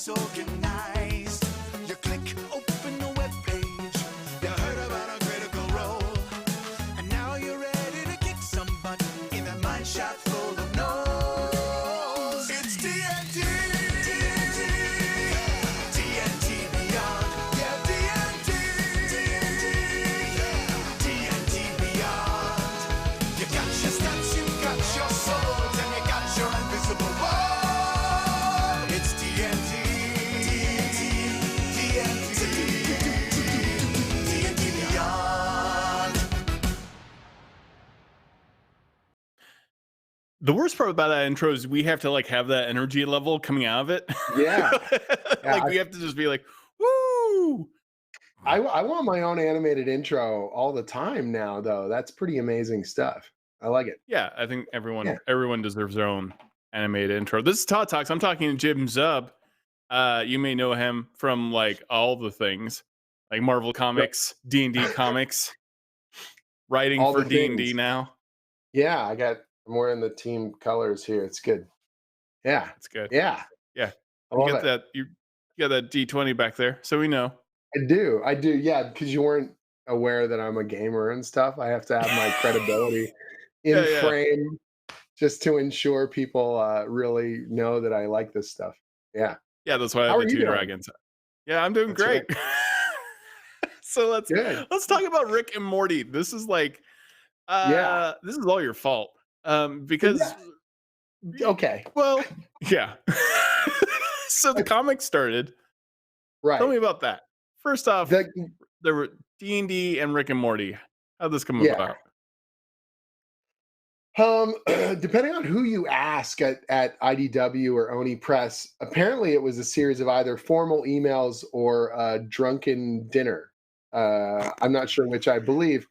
disorganized. You click, open the web page. You heard about a critical role. And now you're ready to kick some butt in a mine shaft full of no's. It's D&D. D&D Beyond. Yeah, D&D. D&D Beyond. You got your stats, you got your souls, and you got your invisible world. It's D&D. D&D Beyond. The worst part about that intro is we have to like have that energy level coming out of it. Yeah. Like we have to just be like, woo. I want my own animated intro all the time now, though. That's pretty amazing stuff. I like it. Yeah, I think everyone Yeah. everyone deserves their own animated intro. This is Todd Talks. I'm talking to Jim Zub. You may know him from like all the things, like Marvel Comics, D&D Comics, writing All for the D&D things. now. Yeah, I'm wearing the team colors here. It's good. Yeah. That's good. Yeah. Yeah. I You love got it. that you got that D20 back there, so we know. I do. Yeah, because you weren't aware that I'm a gamer and stuff. I have to have my credibility in Yeah. frame just to ensure people really know that I like this stuff. Yeah. Yeah, that's why I How have are the you two doing? dragons. Yeah, I'm doing That's great. So Good. let's talk about Rick and Morty. This is like Yeah. this is all your fault. Because Okay. well, yeah. So the comic started. Right. Tell me about that. First off, The- there were D&D and Rick and Morty. How'd this come Yeah. about? Depending on who you ask at IDW or Oni Press, apparently it was a series of either formal emails or a drunken dinner. I'm not sure which I believe.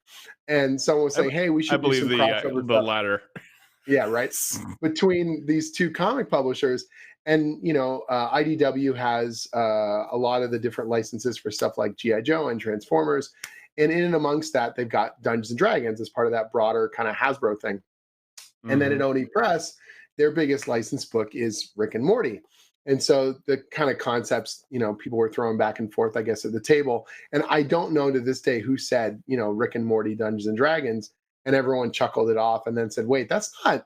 And someone was saying, "Hey, we I should do believe some the crossover stuff." latter. Yeah, right. Between these two comic publishers, and IDW has a lot of the different licenses for stuff like GI Joe and Transformers, and in and amongst that, they've got Dungeons and Dragons as part of that broader kind of Hasbro thing. And then at Oni Press, their biggest license book is Rick and Morty. And so the kind of concepts, people were throwing back and forth, I guess, at the table. And I don't know to this day who said, Rick and Morty, Dungeons and Dragons, and everyone chuckled it off and then said, wait, that's not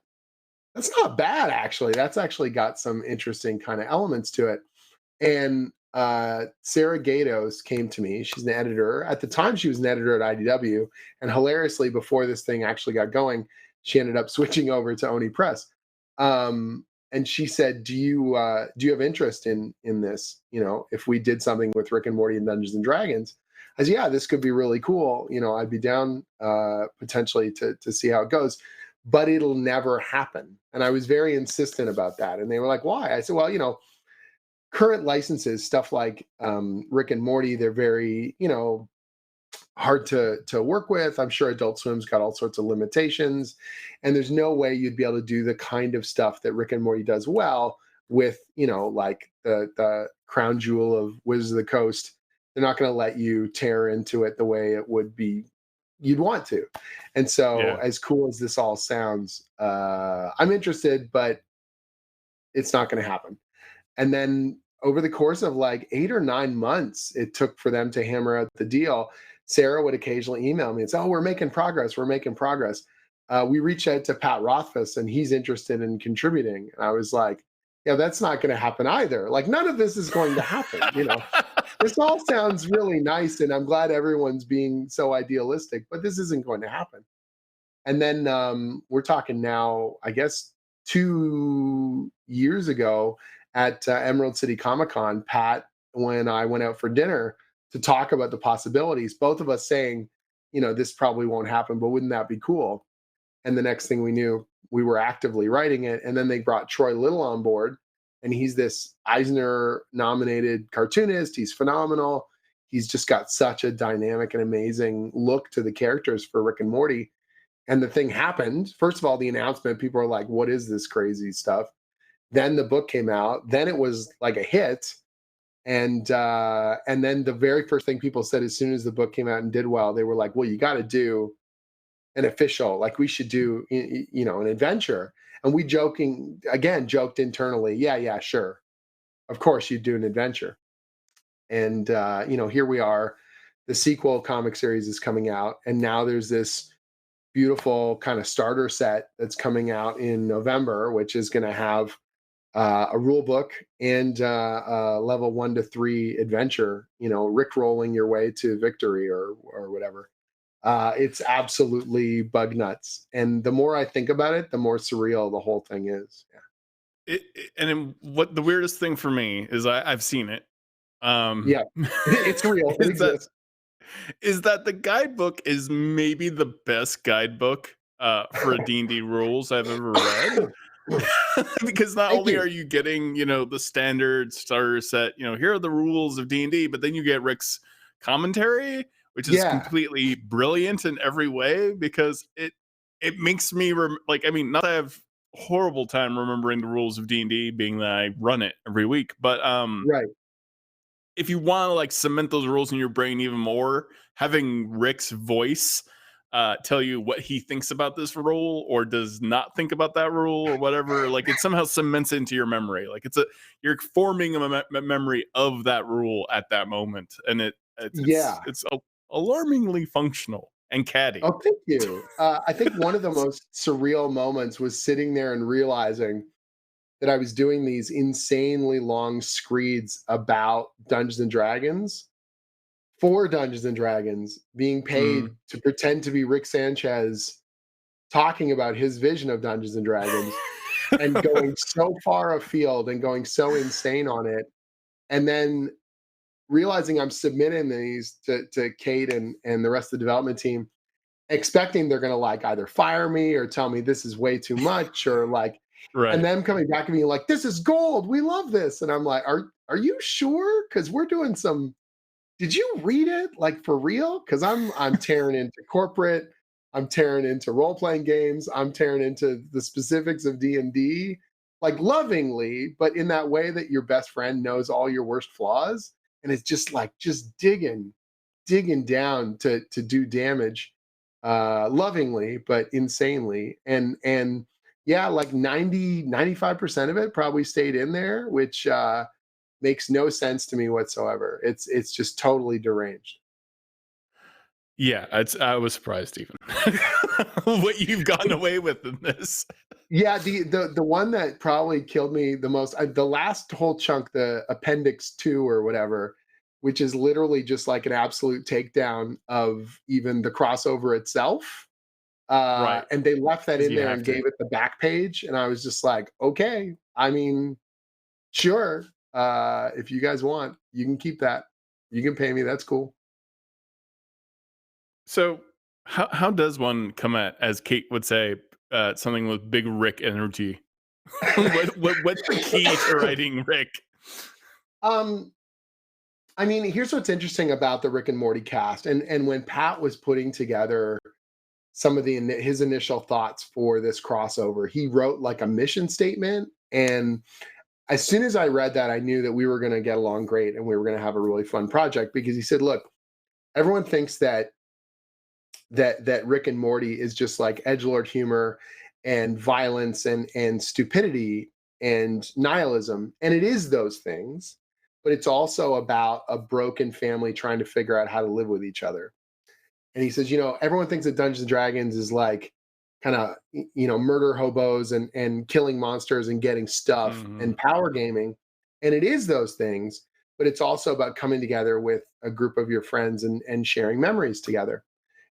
bad, actually. That's actually got some interesting kind of elements to it. And Sarah Gatos came to me. She's an editor. At the time, she was an editor at IDW. And hilariously, before this thing actually got going, she ended up switching over to Oni Press. And she said, do you have interest in this? If we did something with Rick and Morty and Dungeons and Dragons? I said, yeah, this could be really cool. I'd be down potentially to see how it goes, but it'll never happen. And I was very insistent about that. And they were like, why? I said, well, current licenses, stuff like Rick and Morty, they're very, hard to work with. I'm sure Adult Swim's got all sorts of limitations, and there's no way you'd be able to do the kind of stuff that Rick and Morty does well with, like the crown jewel of Wizards of the Coast. They're not going to let you tear into it the way it would be you'd want to. And so as cool as this all sounds, I'm interested, but it's not going to happen. And then over the course of like 8 or 9 months, it took for them to hammer out the deal. Sarah would occasionally email me and say, oh, we're making progress. We reached out to Pat Rothfuss and he's interested in contributing. And I was like, yeah, that's not going to happen either. Like, none of this is going to happen. This all sounds really nice. And I'm glad everyone's being so idealistic, but this isn't going to happen. And then we're talking now, I guess, 2 years ago at Emerald City Comic Con, Pat, when I went out for dinner to talk about the possibilities, both of us saying, this probably won't happen, but wouldn't that be cool? And the next thing we knew, we were actively writing it. And then they brought Troy Little on board, and he's this Eisner-nominated cartoonist. He's phenomenal. He's just got such a dynamic and amazing look to the characters for Rick and Morty. And the thing happened. First of all, the announcement, people were like, what is this crazy stuff? Then the book came out. Then it was like a hit. And then the very first thing people said as soon as the book came out and did well, they were like, well, you got to do an official, like we should do, an adventure. And we joked internally, yeah, sure. of course you'd do an adventure. And here we are. The sequel comic series is coming out, and now there's this beautiful kind of starter set that's coming out in November, which is going to have a rule book and level 1 to 3 adventure. Rick rolling your way to victory or whatever. It's absolutely bug nuts, and the more I think about it, the more surreal the whole thing is. Yeah. What the weirdest thing for me is, I've seen it. Yeah, it's real. It exists. Is that the guidebook is maybe the best guidebook for D&D rules I've ever read. Because not only are you getting, the standard starter set, here are the rules of D&D, but then you get Rick's commentary, which is completely brilliant in every way, because it makes me not that I have a horrible time remembering the rules of D&D, being that I run it every week, but right. If you want to cement those rules in your brain even more, having Rick's voice tell you what he thinks about this rule or does not think about that rule or whatever, it somehow cements into your memory. You're forming a memory of that rule at that moment, and it's alarmingly functional and catty. Oh, thank you. I think one of the most surreal moments was sitting there and realizing that I was doing these insanely long screeds about Dungeons and Dragons, for Dungeons and Dragons, being paid to pretend to be Rick Sanchez talking about his vision of Dungeons and Dragons and going so far afield and going so insane on it. And then realizing I'm submitting these to Kate and the rest of the development team, expecting they're going to either fire me or tell me this is way too much or right. And then coming back and being like, this is gold. We love this. And I'm like, are you sure? Because we're doing some. Did you read it for real? Because I'm tearing into corporate. I'm tearing into role playing games. I'm tearing into the specifics of D&D, lovingly, but in that way that your best friend knows all your worst flaws, and it's just digging down to do damage, lovingly but insanely, and. Yeah, 95% of it probably stayed in there, which makes no sense to me whatsoever. It's just totally deranged. Yeah, I was surprised even what you've gotten away with in this. Yeah, the one that probably killed me the most, the last whole chunk, the Appendix 2 or whatever, which is literally just an absolute takedown of even the crossover itself. Right. And they left that in there and gave it the back page. And I was just like, okay, sure. If you guys want, you can keep that. You can pay me. That's cool. So how does one come at, as Kate would say, something with big Rick energy? What's the key to writing Rick? Here's what's interesting about the Rick and Morty cast. And when Pat was putting together some of his initial thoughts for this crossover, he wrote a mission statement. And as soon as I read that, I knew that we were going to get along great and we were going to have a really fun project, because he said, look, everyone thinks that Rick and Morty is just edgelord humor and violence and stupidity and nihilism. And it is those things, but it's also about a broken family trying to figure out how to live with each other. And he says, everyone thinks that Dungeons and Dragons is kind of, murder hobos and killing monsters and getting stuff and power gaming. And it is those things, but it's also about coming together with a group of your friends and sharing memories together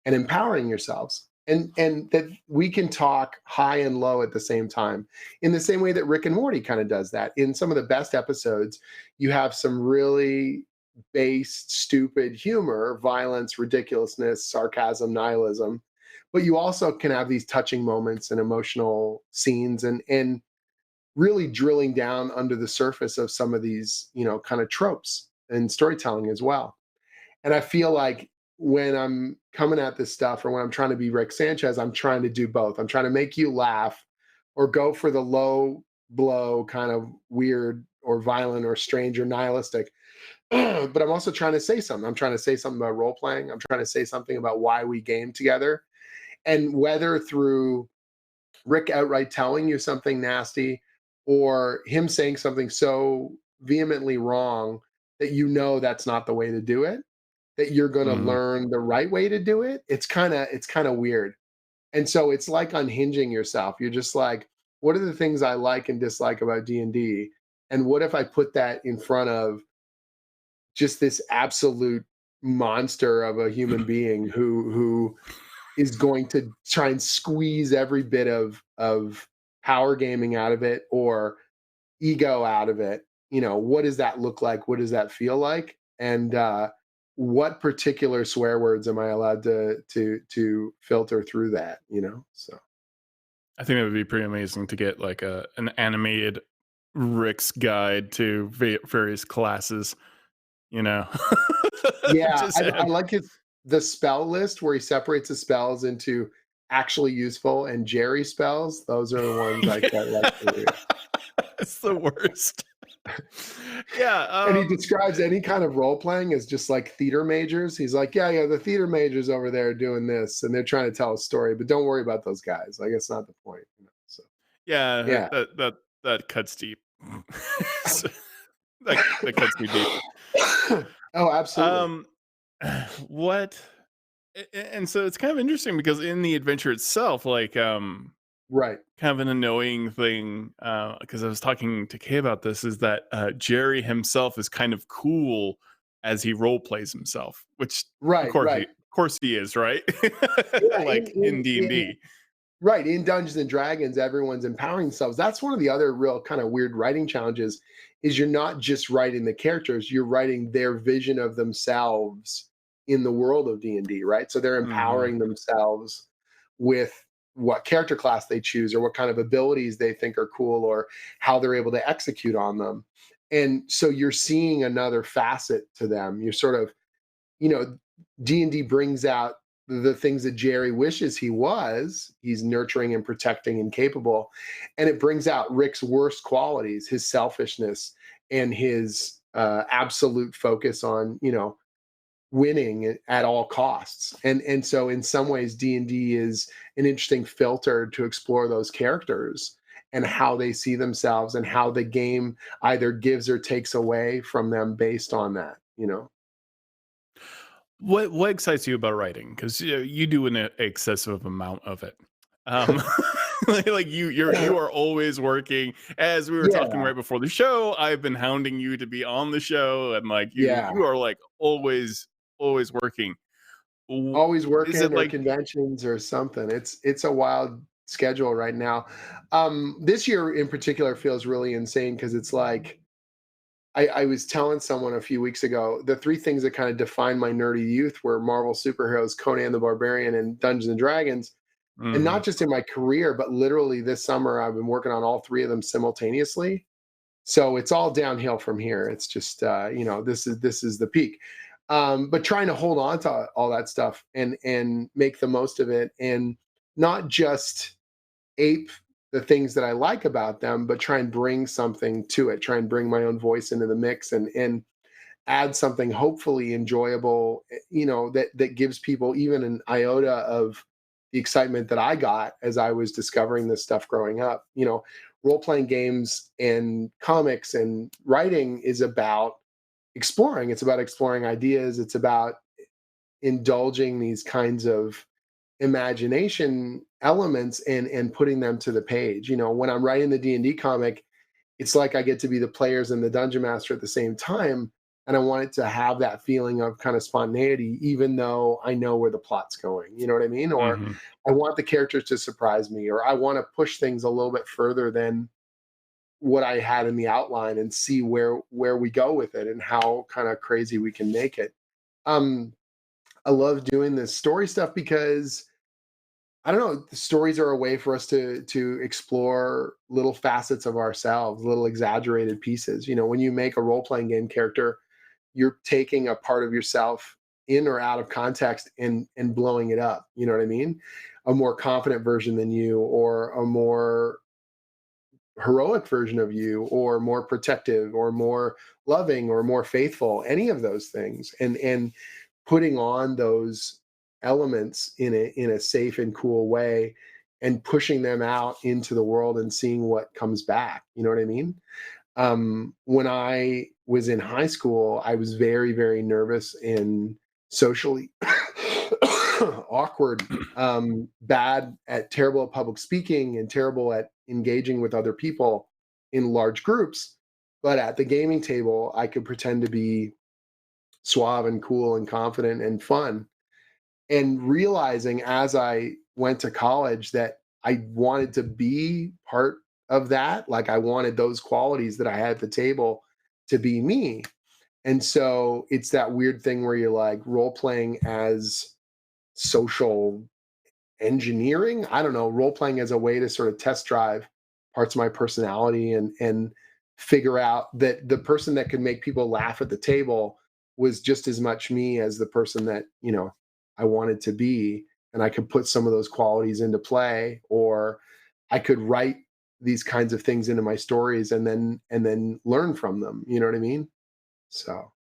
and empowering yourselves. And that we can talk high and low at the same time, in the same way that Rick and Morty kind of does that. In some of the best episodes, you have some really based, stupid humor, violence, ridiculousness, sarcasm, nihilism, but you also can have these touching moments and emotional scenes and really drilling down under the surface of some of these, kind of tropes and storytelling as well. And I feel like when I'm coming at this stuff, or when I'm trying to be Rick Sanchez, I'm trying to do both. I'm trying to make you laugh or go for the low blow kind of weird or violent or strange or nihilistic. But I'm also trying to say something. I'm trying to say something about role playing. I'm trying to say something about why we game together. And whether through Rick outright telling you something nasty or him saying something so vehemently wrong, that you know that's not the way to do it, that you're going to Mhm. learn the right way to do it. It's kind of weird. And so it's like unhinging yourself. You're just like, what are the things I like and dislike about D&D? And what if I put that in front of just this absolute monster of a human being who is going to try and squeeze every bit of power gaming out of it, or ego out of it? What does that look like? What does that feel like? And what particular swear words am I allowed to filter through that? So I think it would be pretty amazing to get like an animated Rick's guide to various classes. You know, yeah, just I have, like the spell list where he separates the spells into actually useful and Jerry spells. Those are the ones I quite like to read. it's the worst. Yeah. And he describes any kind of role playing as just like theater majors. He's like, yeah, the theater majors over there doing this, and they're trying to tell a story, but don't worry about those guys. Like, it's not the point. So Yeah, yeah. that cuts deep. So, that cuts me deep. Oh, absolutely. Um, what? And so it's kind of interesting because in the adventure itself, like, Right. kind of an annoying thing, because I was talking to Kay about this, is that Jerry himself is kind of cool as he role plays himself, which Right. Right. of course he is, right? Yeah. Like in D and D. Right. In Dungeons and Dragons, everyone's empowering themselves. That's one of the other real kind of weird writing challenges, is you're not just writing the characters, you're writing their vision of themselves in the world of D&D, right? So they're Hmm. empowering themselves with what character class they choose, or what kind of abilities they think are cool, or how they're able to execute on them. And so you're seeing another facet to them. You're sort of, you know, D&D brings out the things that Jerry wishes he was. He's nurturing and protecting and capable. And it brings out Rick's worst qualities, his selfishness and his absolute focus on, winning at all costs. And so in some ways D&D is an interesting filter to explore those characters and how they see themselves, and how the game either gives or takes away from them based on that. What excites you about writing? Because you do an excessive amount of it. Um, like you are always working. As we were talking Yeah. right before the show, I've been hounding you to be on the show, and like Yeah. you are like always working. W- Always Is it working or like conventions or something. It's a wild schedule right now. This year in particular feels really insane because it's like I was telling someone a few weeks ago, the three things that kind of defined my nerdy youth were Marvel superheroes, Conan the Barbarian, and Dungeons and Dragons. And Mhm. not just in my career, but literally this summer I've been working on all three of them simultaneously. So it's all downhill from here. It's just this is the peak. But trying to hold on to all that stuff and make the most of it, and not just ape the things that I like about them, but try and bring something to it. Try and bring my own voice into the mix, and add something hopefully enjoyable, that gives people even an iota of the excitement that I got as I was discovering this stuff growing up. Role playing games and comics and writing is about exploring. It's about exploring ideas. It's about indulging these kinds of imagination elements and putting them to the page. When I'm writing the D&D comic, it's like I get to be the players and the dungeon master at the same time. And I want it to have that feeling of kind of spontaneity, even though I know where the plot's going. You know what I mean? Or Mhm. I want the characters to surprise me, or I want to push things a little bit further than what I had in the outline, and see where we go with it and how kind of crazy we can make it. Um, I love doing this story stuff because I don't know. The stories are a way for us to explore little facets of ourselves, little exaggerated pieces. When you make a role playing game character, you're taking a part of yourself in or out of context and blowing it up. You know what I mean? A more confident version than you, or a more heroic version of you, or more protective, or more loving, or more faithful. Any of those things, and putting on those elements in a safe and cool way, and pushing them out into the world and seeing what comes back. You know what I mean? When I was in high school, I was very, very nervous and socially awkward, bad at terrible at public speaking and terrible at engaging with other people in large groups. But at the gaming table, I could pretend to be suave and cool and confident and fun. And realizing as I went to college that I wanted to be part of that, like I wanted those qualities that I had at the table to be me. And so it's that weird thing where you're like role playing as social engineering. I don't know, role playing as a way to sort of test drive parts of my personality and figure out that the person that could make people laugh at the table was just as much me as the person that, I wanted to be. And I could put some of those qualities into play, or I could write these kinds of things into my stories and then learn from them. You know what I mean? So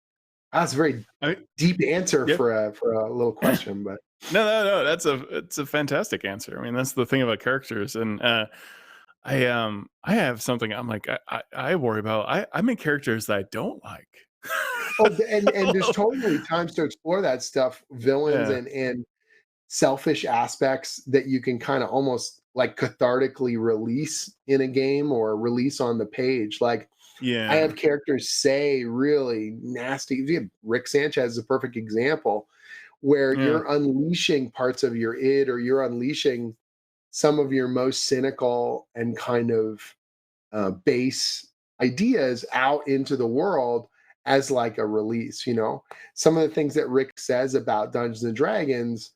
that's a very I, deep answer yeah. for a little question, but No. It's a fantastic answer. I mean, that's the thing about characters, and I have something. I'm like, I worry about. I make characters that I don't like. and there's totally times to explore that stuff, villains Yeah. and selfish aspects that you can kind of almost like cathartically release in a game or release on the page. Like I Yeah. have characters say really nasty. Rick Sanchez is a perfect example where Yeah. you're unleashing parts of your id, or you're unleashing some of your most cynical and kind of base ideas out into the world as like a release. Some of the things that Rick says about Dungeons and Dragons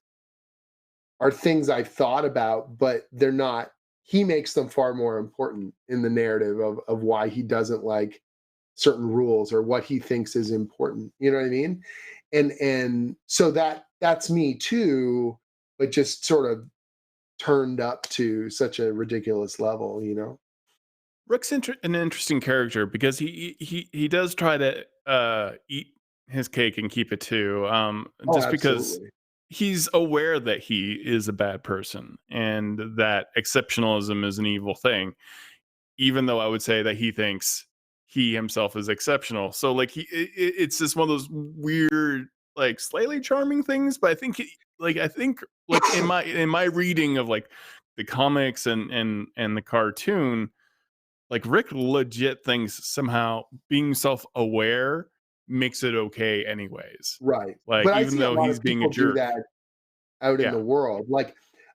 are things I've thought about, but they're not. He makes them far more important in the narrative of why he doesn't like certain rules or what he thinks is important. You know what I mean? And so that's me too, but just sort of turned up to such a ridiculous level. Rook's an interesting character because he does try to eat his cake and keep it too. Oh, Just because absolutely. he's aware that he is a bad person and that exceptionalism is an evil thing. Even though I would say that he thinks he himself is exceptional. So like it's just one of those weird, like slightly charming things. But I think like in my reading of like the comics and the cartoon, like Rick legit thinks somehow being self-aware makes it okay anyways. Right. Like But I even see a though lot he's of being a people do jerk. that out in Yeah. the world. Like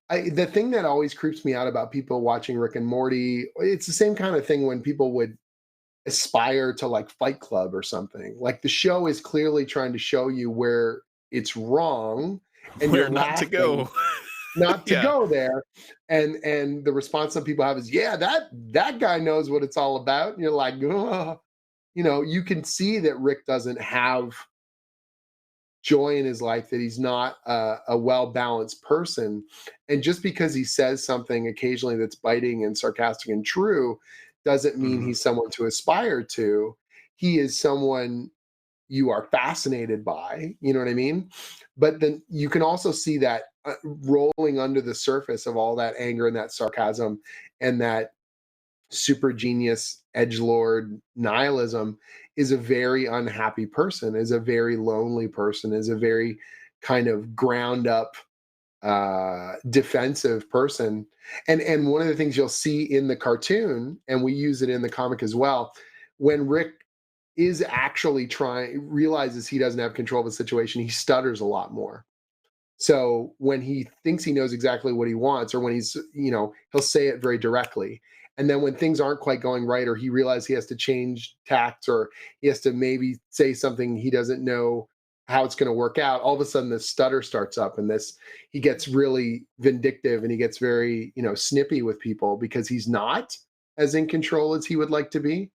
the thing that always creeps me out about people watching Rick and Morty, it's the same kind of thing when people would aspire to like Fight Club or something. Like the show is clearly trying to show you where it's wrong and you're Where not to laughing go. not to Yeah. go there. And the response some people have is, yeah, that guy knows what it's all about. And you're like, oh. You can see that Rick doesn't have joy in his life, that he's not a well-balanced person. And just because he says something occasionally that's biting and sarcastic and true doesn't mean Mhm. he's someone to aspire to. He is someone you are fascinated by, you know what I mean? But then you can also see that rolling under the surface of all that anger and that sarcasm and that super genius edge lord nihilism is a very unhappy person, is a very lonely person, is a very kind of ground up defensive person. And one of the things you'll see in the cartoon, and we use it in the comic as well, when Rick is actually realizes he doesn't have control of the situation, he stutters a lot more. So when he thinks he knows exactly what he wants, or when he'll say it very directly. And then when things aren't quite going right, or he realizes he has to change tacts, or he has to maybe say something he doesn't know how it's going to work out, all of a sudden this stutter starts up, and he gets really vindictive, and he gets very, snippy with people because he's not as in control as he would like to be.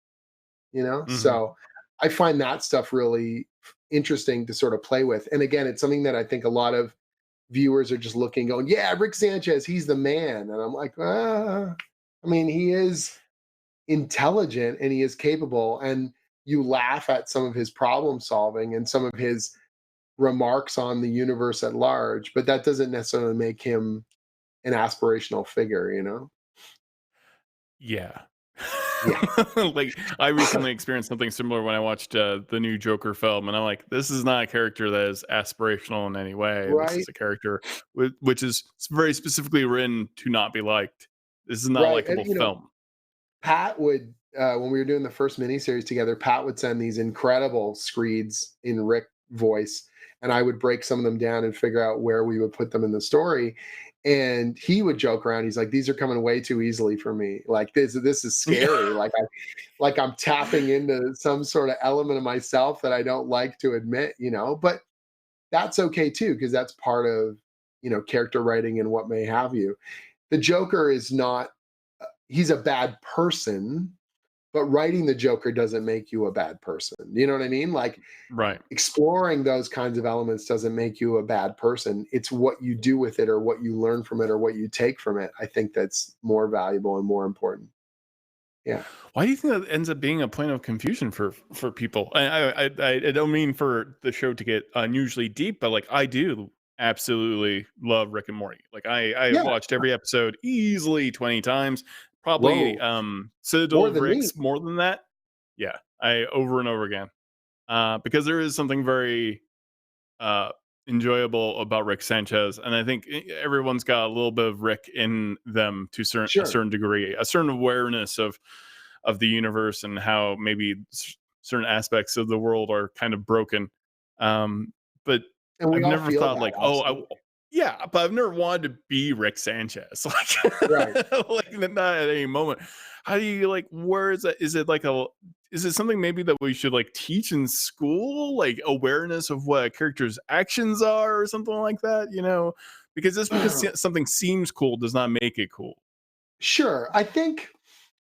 Mhm. So I find that stuff really interesting to sort of play with. And again, it's something that I think a lot of viewers are just looking, going, yeah, Rick Sanchez, he's the man. And I'm like, I mean, he is intelligent and he is capable. And you laugh at some of his problem solving and some of his remarks on the universe at large, but that doesn't necessarily make him an aspirational figure. Yeah. Yeah. Like, I recently experienced something similar when I watched the new Joker film, and I'm like, this is not a character that is aspirational in any way. This Right. is a character which is very specifically written to not be liked. This is not a Right. And likable film. Pat would, when we were doing the first miniseries together, Pat would send these incredible screeds in Rick voice, and I would break some of them down and figure out where we would put them in the story. And he would joke around. He's like, "These are coming way too easily for me. Like this is scary. Like I'm tapping into some sort of element of myself that I don't like to admit, you know." But that's okay too, because that's part of, character writing and what may have you. The Joker is not, he's a bad person, but writing the Joker doesn't make you a bad person. You know what I mean? Like Right. exploring those kinds of elements doesn't make you a bad person. It's what you do with it or what you learn from it or what you take from it. I think that's more valuable and more important. Yeah. Why do you think that ends up being a point of confusion for people? I don't mean for the show to get unusually deep, but like I do absolutely love Rick and Morty. Like I Yeah. watched every episode easily 20 times, probably Whoa. Citadel More of than me. Ricks more than that. Yeah, I over and over again. Because there is something very uh enjoyable about Rick Sanchez, and I think everyone's got a little bit of Rick in them to a Sure. certain degree, a certain awareness of the universe and how maybe certain aspects of the world are kind of broken. But And we I've all never feel thought that, like, absolutely. yeah, but I've never wanted to be Rick Sanchez. Like, Right. like not at any moment. How do you like? Where is it? Is it like a? Is it something maybe that we should like teach in school, like awareness of what a character's actions are, or something like that? Because just because something seems cool does not make it cool. Sure. I think,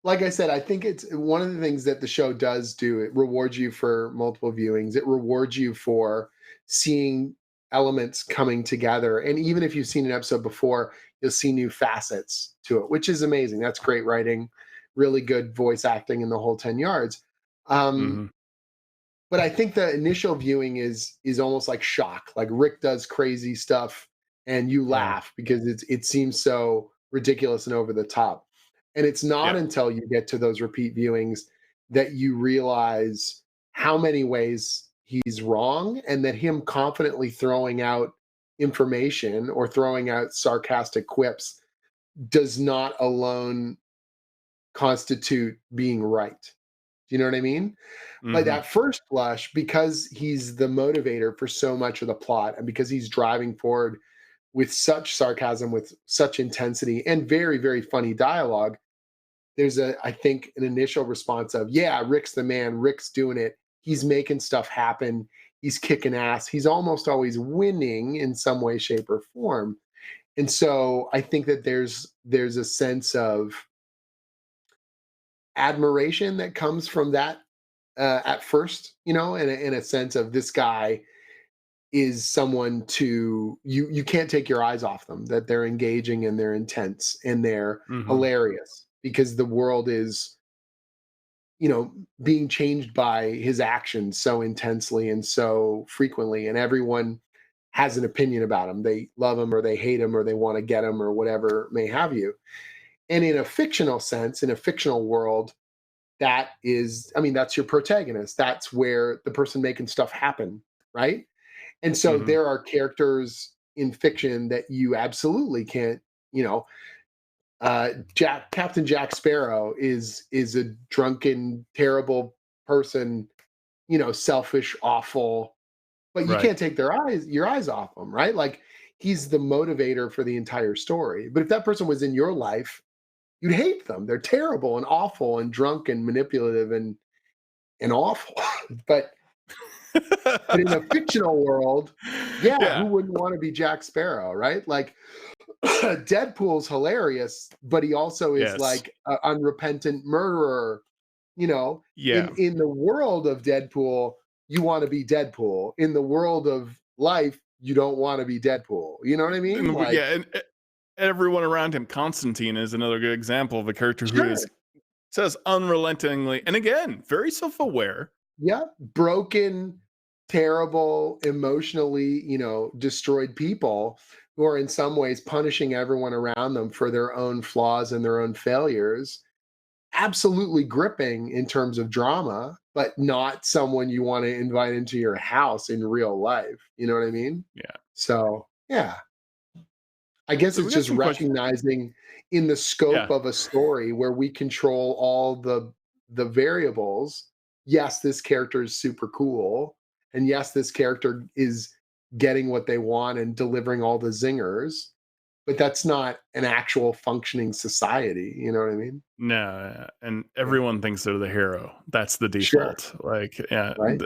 like I said, I think it's one of the things that the show does do. It rewards you for multiple viewings. It rewards you for seeing elements coming together. And even if you've seen an episode before, you'll see new facets to it, which is amazing. That's great writing, really good voice acting in the whole 10 yards. Mhm. But I think the initial viewing is almost like shock. Like Rick does crazy stuff and you Yeah. laugh because it seems so ridiculous and over the top. And it's not Yeah. until you get to those repeat viewings that you realize how many ways he's wrong, and that him confidently throwing out information or throwing out sarcastic quips does not alone constitute being right. Do you know what I mean? Like Mhm. at first blush, because he's the motivator for so much of the plot, and because he's driving forward with such sarcasm, with such intensity, and very, very funny dialogue, there's I think, an initial response of, yeah, Rick's the man, Rick's doing it. He's making stuff happen. He's kicking ass. He's almost always winning in some way, shape, or form. And so I think that there's a sense of admiration that comes from that at first, in a sense of this guy is someone to you can't take your eyes off them, that they're engaging and they're intense and they're Mhm. hilarious because the world is, being changed by his actions so intensely and so frequently, and everyone has an opinion about him. They love him or they hate him or they want to get him or whatever may have you. And in a fictional sense, in a fictional world, that is, I mean, that's your protagonist. That's where the person making stuff happen, right? And so Mhm. there are characters in fiction that you absolutely can't, you know, Captain Jack Sparrow is a drunken, terrible person, selfish, awful, but you Right. can't take your eyes off him, right? Like he's the motivator for the entire story. But if that person was in your life, you'd hate them. They're terrible and awful and drunk and manipulative and awful. but but in a fictional world, yeah, who Yeah. wouldn't want to be Jack Sparrow, right? Like Deadpool's hilarious, but he also is Yes. like an unrepentant murderer. Yeah. In the world of Deadpool, you want to be Deadpool. In the world of life, you don't want to be Deadpool. You know what I mean? Like, Yeah, and everyone around him. Constantine is another good example of a character who is sure, says unrelentingly, and again, very self-aware. yeah, broken, terrible, emotionally, destroyed people who are in some ways punishing everyone around them for their own flaws and their own failures absolutely gripping in terms of drama, but not someone you want to invite into your house in real life. You know what I mean? Yeah. So yeah, I guess So we it's got just some questions. recognizing in the scope Yeah. of a story where we control all the variables. Yes, this character is super cool, and yes, this character is getting what they want and delivering all the zingers, but that's not an actual functioning society. You know what I mean? No, and Yeah. everyone thinks they're the hero. That's the Sure. default. Like, yeah, Right.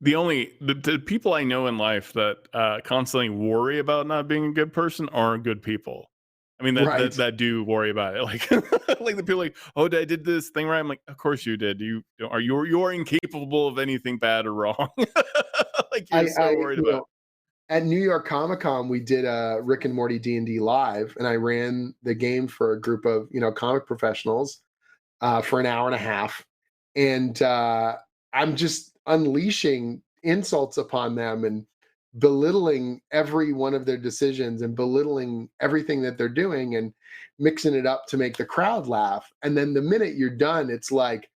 the people I know in life that constantly worry about not being a good person are good people. I mean, Right. that do worry about it. Like, like the people like, oh, I did this thing right. I'm like, of course you did. You are incapable of anything bad or wrong. Like you're I so worried you about. know at New York Comic Con we did a Rick and Morty D&D live, and I ran the game for a group of comic professionals for an hour and a half, and I'm just unleashing insults upon them and belittling every one of their decisions and belittling everything that they're doing and mixing it up to make the crowd laugh. And then the minute you're done, it's like,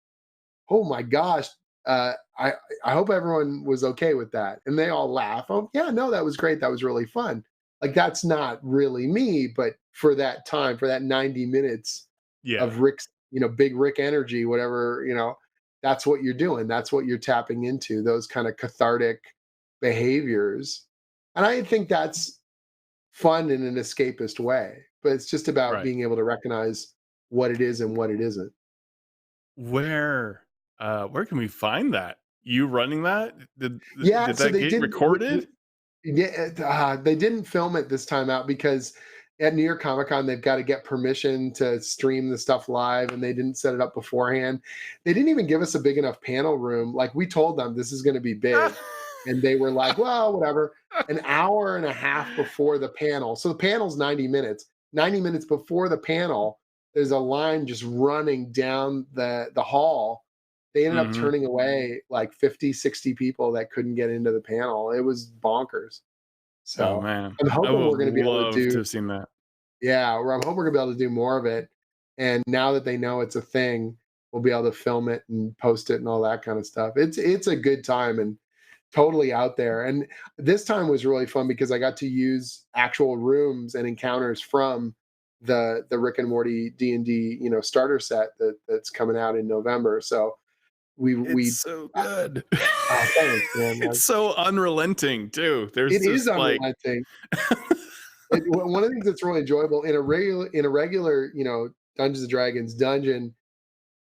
oh my gosh, uh, I I hope everyone was okay with that, and they all laugh. Oh yeah, no, that was great. That was really fun. Like that's not really me, but for that time, for that 90 minutes Yeah, of Rick's, big Rick energy, whatever, that's what you're doing. That's what you're tapping into, those kind of cathartic behaviors. And I think that's fun in an escapist way, but it's just about right. being able to recognize what it is and what it isn't. Where where can we find that? You running that? Yeah, Did so that they get did. recorded? Yeah, they didn't film it this time out because at New York Comic Con they've got to get permission to stream the stuff live, and they didn't set it up beforehand. They didn't even give us a big enough panel room. Like we told them this is going to be big, and they were like, "Well, whatever." An hour and a half before the panel, so the panel's 90 minutes. 90 minutes before the panel, there's a line just running down the hall. They ended up Mhm. turning away like 50, 60 people that couldn't get into the panel. It was bonkers. Oh, So man. I'm I hoping would we're going to be able to love to do, have seen that. yeah, I'm hoping we're going to be able to do more of it. And now that they know it's a thing, we'll be able to film it and post it and all that kind of stuff. It's a good time and totally out there. And this time was really fun because I got to use actual rooms and encounters from the Rick and Morty D&D, starter set that's coming out in November. So It's we so good. thanks, man. Like, It's so unrelenting too. There's it is just like unrelenting. One of the things that's really enjoyable in a regular, Dungeons and Dragons dungeon,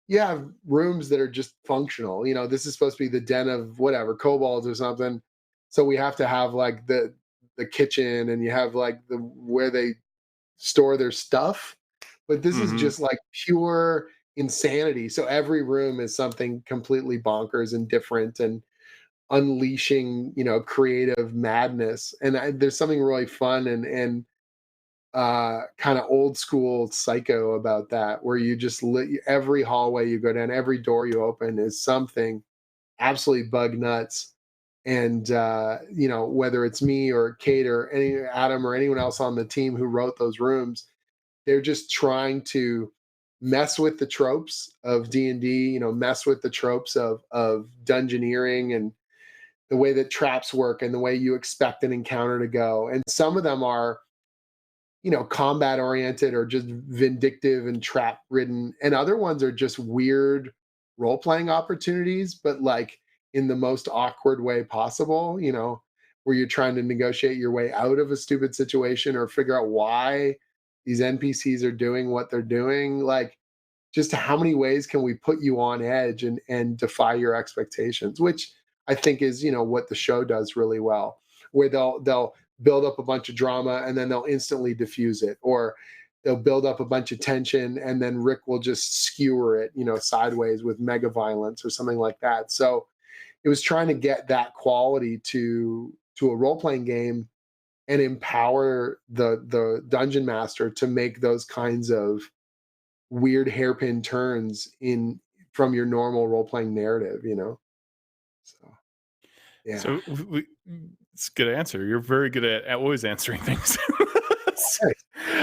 you have rooms that are just functional. This is supposed to be the den of whatever kobolds or something. So we have to have like the kitchen, and you have like the where they store their stuff. But this is Mhm. just like pure insanity. So every room is something completely bonkers and different and unleashing, creative madness. And there's something really fun and kind of old school psycho about that, where you just every hallway you go down, every door you open is something absolutely bug nuts. And whether it's me or Kate or any Adam or anyone else on the team who wrote those rooms, they're just trying to mess with the tropes of D&D, mess with the tropes of dungeoneering and the way that traps work and the way you expect an encounter to go. And some of them are, combat oriented or just vindictive and trap ridden. And other ones are just weird role playing opportunities, but like in the most awkward way possible, where you're trying to negotiate your way out of a stupid situation or figure out why these NPCs are doing what they're doing. Like, just how many ways can we put you on edge and defy your expectations, which I think is what the show does really well, where they'll build up a bunch of drama and then they'll instantly diffuse it, or they'll build up a bunch of tension and then Rick will just skewer it sideways with mega violence or something like that. So it was trying to get that quality to a role-playing game and empower the dungeon master to make those kinds of weird hairpin turns in from your normal role-playing narrative. So yeah. so it's a good answer. You're very good at always answering things. Thanks.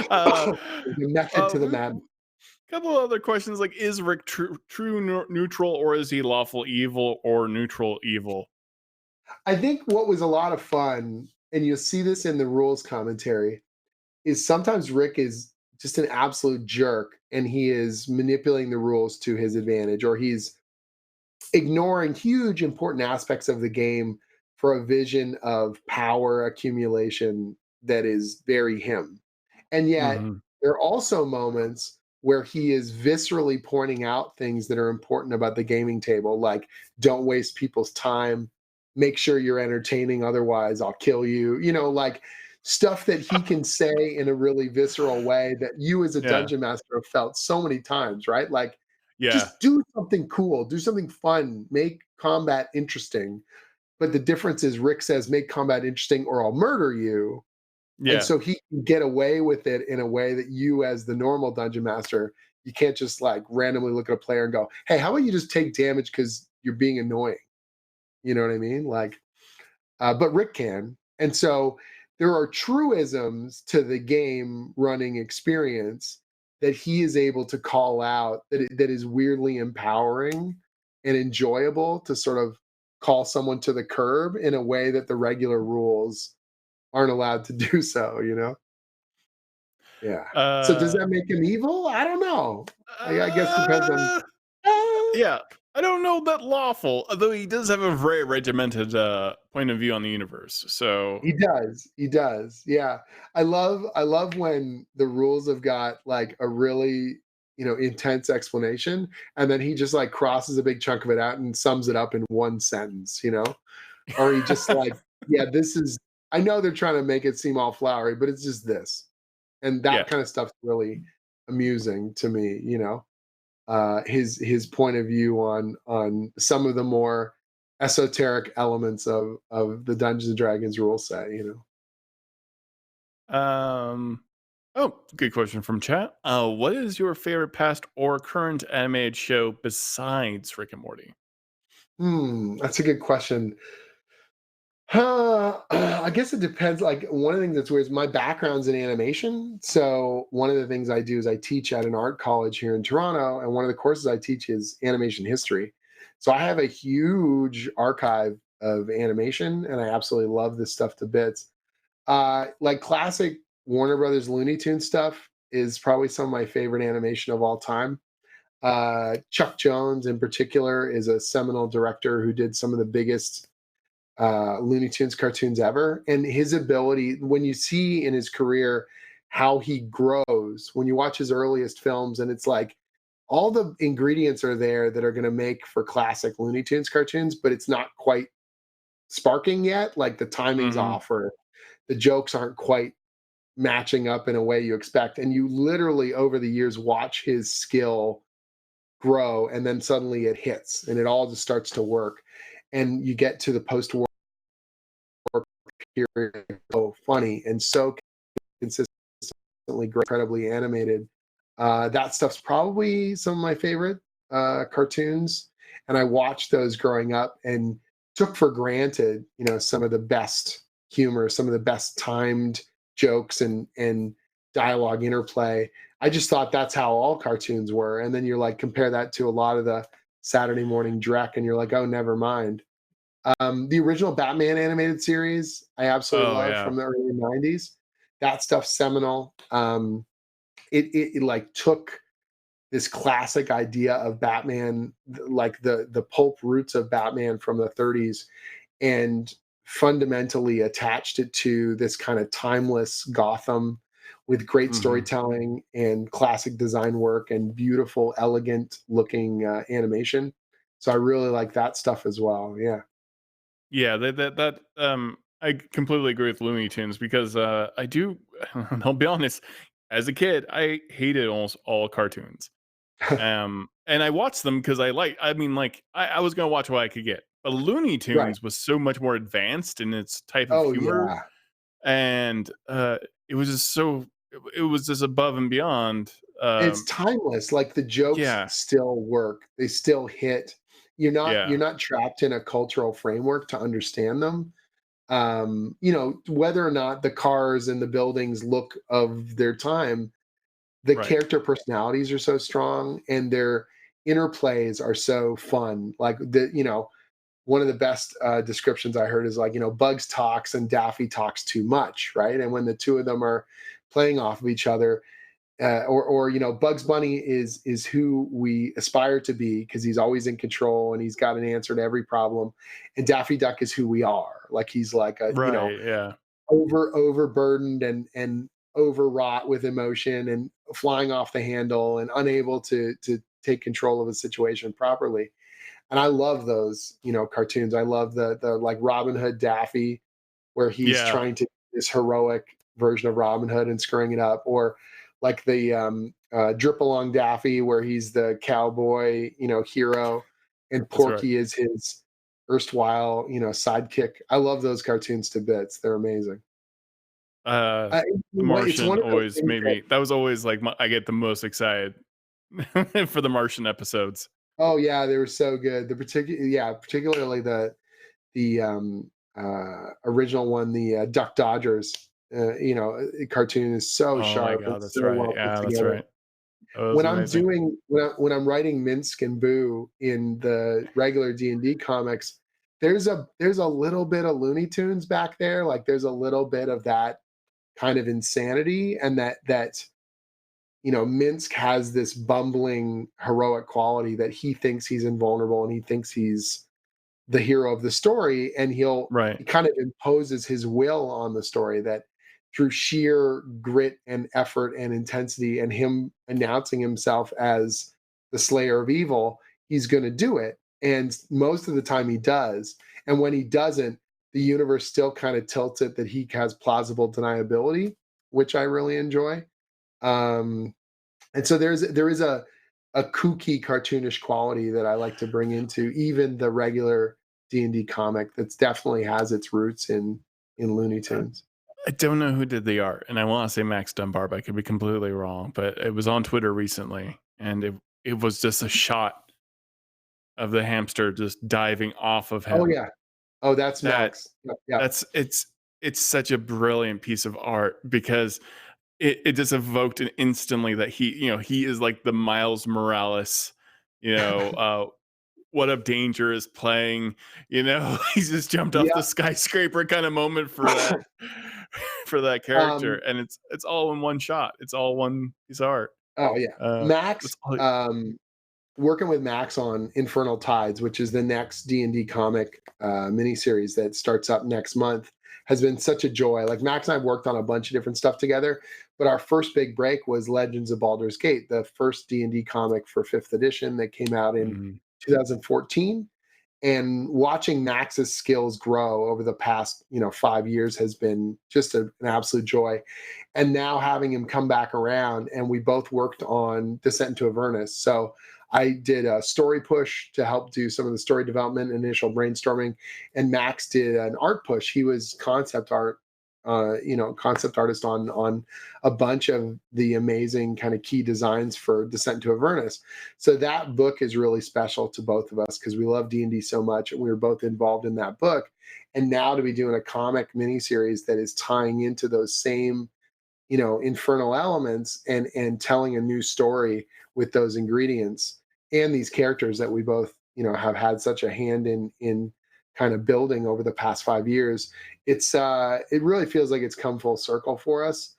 uh, There's a method uh, to the we, madness. couple other questions like, is Rick neutral, or is he lawful evil or neutral evil? I think what was a lot of fun, and you'll see this in the rules commentary, is sometimes Rick is just an absolute jerk and he is manipulating the rules to his advantage, or he's ignoring huge important aspects of the game for a vision of power accumulation that is very him. And yet, Mhm. there are also moments where he is viscerally pointing out things that are important about the gaming table, like don't waste people's time, make sure you're entertaining, otherwise I'll kill you. Like stuff that he can say in a really visceral way that you as a Yeah. dungeon master have felt so many times, right? Like Yeah. just do something cool, do something fun, make combat interesting. But the difference is Rick says, make combat interesting or I'll murder you. And Yeah. so he can get away with it in a way that you, as the normal dungeon master, you can't just like randomly look at a player and go, hey, how about you just take damage because you're being annoying? You know what I mean? Like, but Rick can. And so there are truisms to the game running experience that he is able to call out that is weirdly empowering and enjoyable to sort of call someone to the curb in a way that the regular rules aren't allowed to do so, Yeah. So does Uh, that make him evil? I don't know. I guess depends on. uh, yeah. I don't know that lawful, although he does have a very regimented point of view on the universe. So He does. He does. Yeah. I love when the rules have got like a really, intense explanation and then he just like crosses a big chunk of it out and sums it up in one sentence. Or he just like, yeah, this is I know they're trying to make it seem all flowery, but it's just this. And yeah. that kind of stuff's really amusing to me. His point of view on some of the more esoteric elements of the Dungeons and Dragons rule set. Um. Oh, good question from chat. What is your favorite past or current animated show besides Rick and Morty? That's a good question. I guess it depends. Like one of the things that's weird is my background's in animation. So one of the things I do is I teach at an art college here in Toronto, and one of the courses I teach is animation history. So I have a huge archive of animation, and I absolutely love this stuff to bits. Like classic Warner Brothers Looney Tunes stuff is probably some of my favorite animation of all time. Chuck Jones, in particular, is a seminal director who did some of the biggest Looney Tunes cartoons ever. And his ability, when you see in his career how he grows, when you watch his earliest films, and it's like all the ingredients are there that are going to make for classic Looney Tunes cartoons, but it's not quite sparking yet. Like the timing's Mm-hmm. off, or the jokes aren't quite matching up in a way you expect. And you literally, over the years, watch his skill grow, and then suddenly it hits and it all just starts to work. And you get to the post war period, so funny and so consistently great, incredibly animated. That stuff's probably some of my favorite cartoons. And I watched those growing up and took for granted, some of the best humor, some of the best timed jokes and dialogue interplay. I just thought that's how all cartoons were. And then you're like, compare that to a lot of the Saturday morning Drek, and you're like, oh, never mind. The original Batman animated series, I absolutely Oh love, yeah. from the early '90s. That stuff's seminal. It like took this classic idea of Batman, like the pulp roots of Batman from the '30s, and fundamentally attached it to this kind of timeless Gotham with great Mm-hmm. storytelling and classic design work and beautiful, elegant looking animation. So I really like that stuff as well. Yeah. Yeah, I completely agree with Looney Tunes because I do. I'll be honest. As a kid, I hated almost all cartoons. And I watched them because I mean, like, I was gonna watch what I could get. But Looney Right. Tunes was so much more advanced in its type of Oh humor, yeah. and it was just so it was just above and beyond. It's timeless. Like the jokes Yeah, still work. They still hit. You're yeah, not trapped in a cultural framework to understand them. Whether or not the cars and the buildings look of their time, the Right. character personalities are so strong and their interplays are so fun. Like one of the best descriptions I heard is like, Bugs talks and Daffy talks too much, right? And when the two of them are playing off of each other, or Bugs Bunny is who we aspire to be because he's always in control and he's got an answer to every problem, and Daffy Duck is who we are. Like he's like a Right. Yeah. overburdened and overwrought with emotion and flying off the handle and unable to take control of a situation properly. And I love those, cartoons. I love the like Robin Hood Daffy, where he's Yeah. trying to this heroic version of Robin Hood and screwing it up, or like the Drip Along Daffy, where he's the cowboy, hero, and That's right. Porky is his erstwhile, sidekick. I love those cartoons to bits. They're amazing. The It's Martian one of those always things made that, me. That was always like I get the most excited for the Martian episodes. oh yeah, they were so good. Particularly the original one, the Duck Dodgers. Cartoon is so Oh my sharp and god, that's so right. well put Yeah, that's together. right. That was amazing. When I'm writing Minsk and Boo in the regular D&D comics, there's a little bit of Looney Tunes back there. Like there's a little bit of that kind of insanity, and that Minsk has this bumbling heroic quality that he thinks he's invulnerable and he thinks he's the hero of the story, and he Right. kind of imposes his will on the story, that through sheer grit and effort and intensity and him announcing himself as the slayer of evil, he's going to do it. And most of the time he does. And when he doesn't, the universe still kind of tilts it that he has plausible deniability, which I really enjoy. And so there is a kooky cartoonish quality that I like to bring into even the regular D&D comic that's definitely has its roots in Looney Tunes. I don't know who did the art, and I want to say Max Dunbar, but I could be completely wrong. But it was on Twitter recently, and it was just a shot of the hamster just diving off of Oh him. yeah. Oh, that's That Max. Yeah. that's it's such a brilliant piece of art because it just evoked an instantly that he is like the Miles Morales, What Up Danger is playing, he's just jumped off Yeah. the skyscraper kind of moment for that for that character, Um, and it's all in one shot. It's all one piece of art. oh yeah. Max, That's all, working with Max on Infernal Tides, which is the next D&D comic miniseries that starts up next month, has been such a joy. Like Max and I have worked on a bunch of different stuff together, but our first big break was Legends of Baldur's Gate, the first D&D comic for 5th edition that came out in 2014. And watching Max's skills grow over the past 5 years has been just an absolute joy. And now having him come back around, and we both worked on Descent into Avernus. So I did a story push to help do some of the story development, initial brainstorming, and Max did an art push. He was concept artist on a bunch of the amazing kind of key designs for Descent to Avernus. So that book is really special to both of us because we love D&D so much, and we were both involved in that book. And now to be doing a comic miniseries that is tying into those same infernal elements and telling a new story with those ingredients and these characters that we both have had such a hand in kind of building over the past 5 years. It really feels like it's come full circle for us.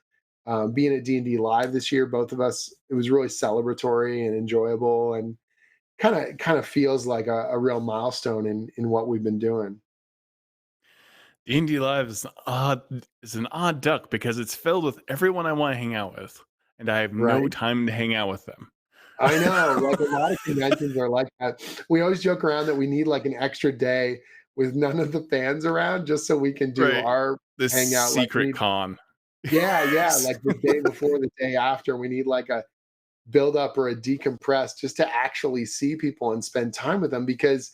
Being at D&D Live this year, both of us, it was really celebratory and enjoyable, and kind of feels like a real milestone in what we've been doing. D&D Live is an odd duck because it's filled with everyone I want to hang out with, and I have no Right. time to hang out with them. I know, like a lot of conventions are like that. We always joke around that we need like an extra day with none of the fans around just so we can do Right. our This hangout. Like we secret need, con. yeah, like the day before, the day after, we need like a build up or a decompress just to actually see people and spend time with them, because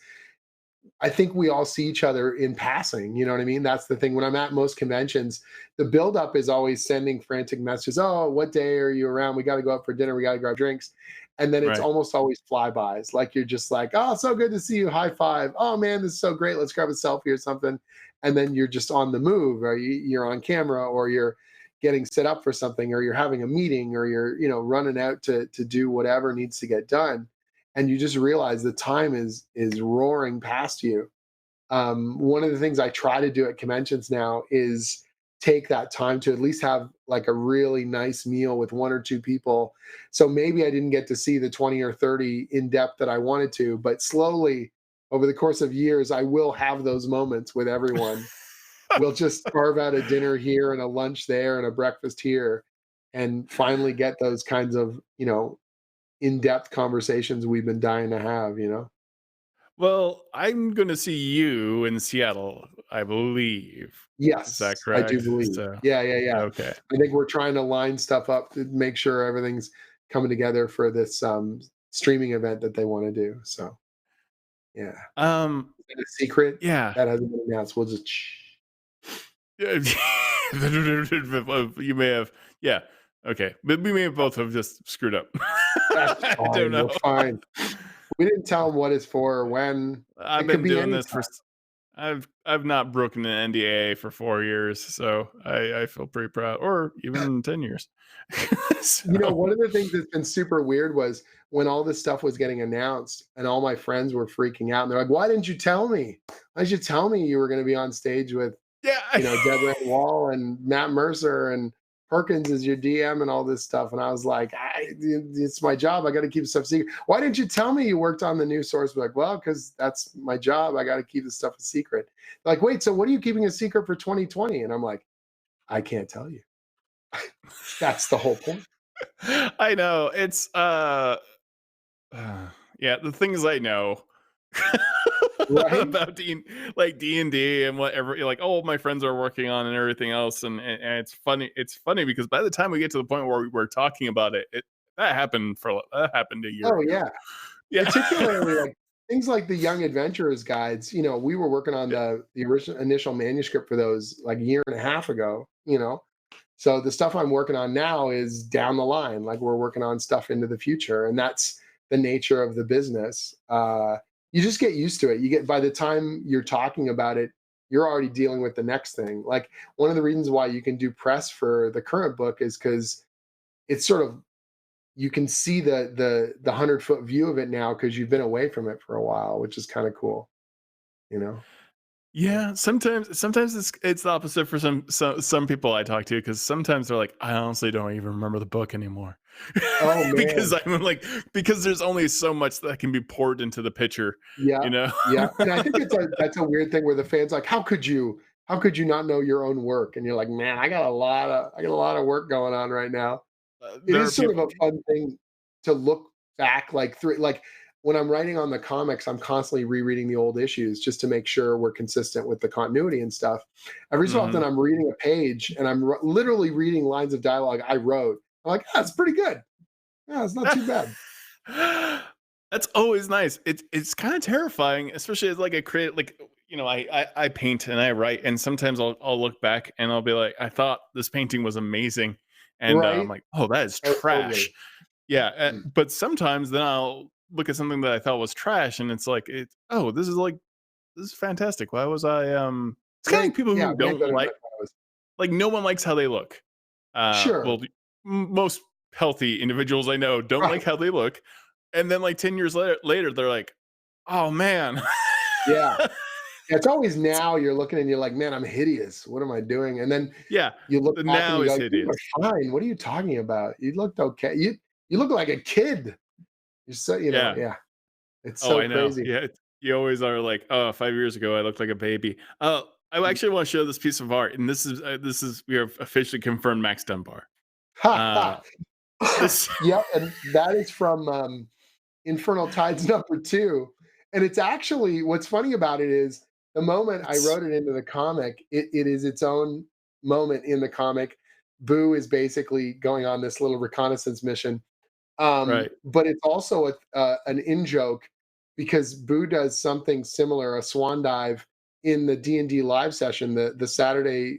I think we all see each other in passing. You know what I mean? That's the thing. When I'm at most conventions, the buildup is always sending frantic messages. Oh, what day are you around? We got to go out for dinner. We got to grab drinks. And then it's Right. almost always flybys. Like you're just like, oh, so good to see you. High five. Oh man, this is so great. Let's grab a selfie or something. And then you're just on the move, or you're on camera, or you're getting set up for something, or you're having a meeting, or you're, you know, running out to do whatever needs to get done, and you just realize the time is roaring past you. One of the things I try to do at conventions now is take that time to at least have like a really nice meal with one or two people. So maybe I didn't get to see the 20 or 30 in depth that I wanted to, but slowly over the course of years, I will have those moments with everyone. We'll just carve out a dinner here and a lunch there and a breakfast here, and finally get those kinds of, you know, in-depth conversations we've been dying to have, you know? Well, I'm going to see you in Seattle, I believe. Is that Yes, I do correct? believe. So, Yeah, yeah, yeah. okay. I think we're trying to line stuff up to make sure everything's coming together for this streaming event that they want to do. So, yeah. Um, Is that a secret yeah. that hasn't been announced? We'll just You may have, yeah. Okay. But we may have both have just screwed up. that's I don't fine. know. We're fine. We didn't tell them what it's for or when. I've It could been be doing this anytime. I've not broken an NDA for 4 years, so I feel pretty proud, or even 10 years. You know, So, one of the things that's been super weird was when all this stuff was getting announced and all my friends were freaking out. And they're like, why didn't you tell me? Why did you tell me you were going to be on stage with, yeah. you know, Deborah Ann Wall and Matt Mercer and Perkins is your DM and all this stuff? And I was like, it's my job. I got to keep stuff secret. Why didn't you tell me you worked on the new source? Like, well, because that's my job. I got to keep this stuff a secret. Like, wait, so what are you keeping a secret for 2020? And I'm like, I can't tell you. That's the whole point. I know. It's yeah, the things I know Right? about D&D and whatever, like all my friends are working on and everything else, and it's funny. It's funny because by the time we get to the point where we're talking about it, that happened a year Oh, ago. yeah. Yeah. Particularly like things like the Young Adventurers guides. You know, we were working on the original initial manuscript for those like a year and a half ago, you know. So the stuff I'm working on now is down the line. Like we're working on stuff into the future, and that's the nature of the business. You just get used to it. You get by the time you're talking about it, you're already dealing with the next thing. Like one of the reasons why you can do press for the current book is because it's sort of you can see the 100-foot view of it now because you've been away from it for a while, which is kind of cool, you know. Yeah, sometimes it's the opposite for some people I talk to, because sometimes they're like, I honestly don't even remember the book anymore. Oh Because man, I'm like, because there's only so much that can be poured into the pitcher, yeah, you know? yeah. And I think that's a weird thing where the fans like, how could you not know your own work? And you're like, man, I got a lot of work going on right now. It There are is sort of people. a fun thing to look back like through like when I'm writing on the comics, I'm constantly rereading the old issues just to make sure we're consistent with the continuity and stuff. Every so often Mhm. I'm reading a page and I'm literally reading lines of dialogue I wrote. I'm like, that's pretty good. Yeah, it's not too bad. That's always nice. It's kind of terrifying, especially as like a creative, like, you know, I paint and I write, and sometimes I'll look back and I'll be like, I thought this painting was amazing, and I'm Right? like, oh, that is Oh, trash. totally. Yeah, Mm. but sometimes then I'll look at something that I thought was trash, and it's like, oh, this is fantastic. Why was I It's kind of like Right. people Yeah, who way don't better than I thought it was. like no one likes how they look. Sure. Well, most healthy individuals I know don't like Right. how they look, and then like 10 years later they're like, oh man. Yeah. Yeah, it's always now you're looking and you're like, man, I'm hideous. What am I doing? And then Yeah, you look the back and now you go, is you hideous. were fine. What are you talking about? You looked okay. You look like a kid. You're so, you know, Yeah. yeah. It's Oh, so I know. crazy. Yeah, you always are like, oh, 5 years ago I looked like a baby. I Mm. actually want to show this piece of art, and this is we have officially confirmed Max Dunbar. Ha Uh, ha. this Yep, and that is from Infernal Tides #2. And it's actually what's funny about it is the moment I it's wrote it into the comic, it is its own moment in the comic. Boo is basically going on this little reconnaissance mission. right. But it's also an in joke because Boo does something similar, a swan dive in the D&D live session, the Saturday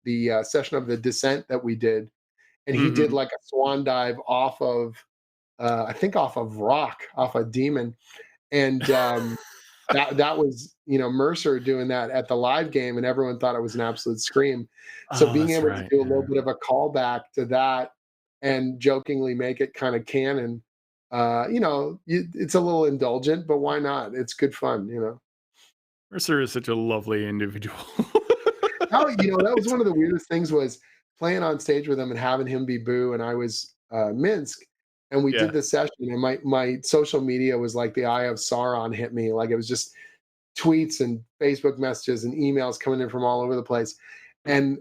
the session of the descent that we did, and he did Hmm. like a swan dive off of I think off of rock, off a demon, and that was Mercer doing that at the live game, and everyone thought it was an absolute scream. So Oh, being that's able to right. do a little bit of a callback to that and jokingly make it kind of canon, it's a little indulgent, but why not? It's good fun. Mercer is such a lovely individual. Oh, that was one of the weirdest things was playing on stage with him and having him be Boo, and I was Minsk, and we did Yeah. this session, and my social media was like the eye of Sauron hit me, like it was just tweets and Facebook messages and emails coming in from all over the place. And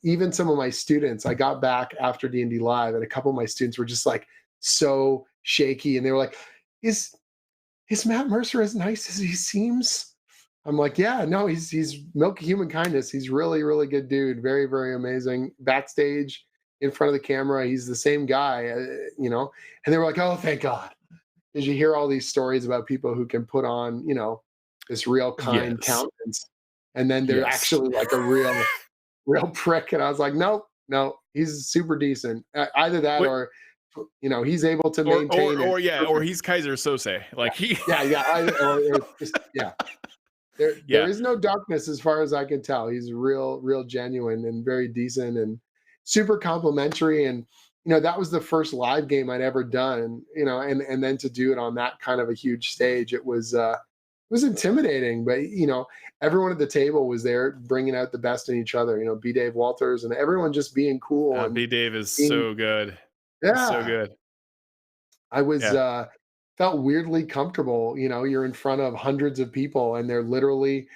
even some of my students, I got back after D&D Live, and a couple of my students were just like so shaky, and they were like, is Matt Mercer as nice as he seems? I'm like, yeah, no, he's milk of human kindness. He's really, really good dude. Very, very amazing. Backstage, in front of the camera, he's the same guy, And they were like, oh, thank God. Because you hear all these stories about people who can put on, this real kind Yes. countenance, and then they're Yes. actually like a real prick. And I was like, nope, no, he's super decent. Either that, What or he's able to or maintain it. or he's Kaiser Sose. Like he Yeah. Or just, yeah. There Yeah. is no darkness as far as I can tell. He's real genuine and very decent and super complimentary. And that was the first live game I'd ever done. And then to do it on that kind of a huge stage, it was intimidating. But everyone at the table was there, bringing out the best in each other. B. Dave Walters and everyone just being cool and B Dave is being, so good. He's so yeah. good. I was Yeah. felt weirdly comfortable. You're in front of hundreds of people, and they're literally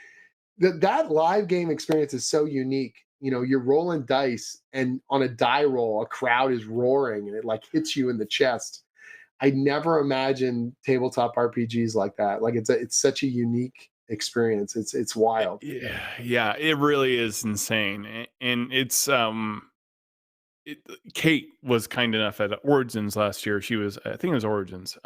that live game experience is so unique. You're rolling dice, and on a die roll, a crowd is roaring, and it like hits you in the chest. I never imagined tabletop RPGs like that. Like it's such a unique experience. It's wild. Yeah, it really is insane. And it's Kate was kind enough at Origins last year. I think it was Origins.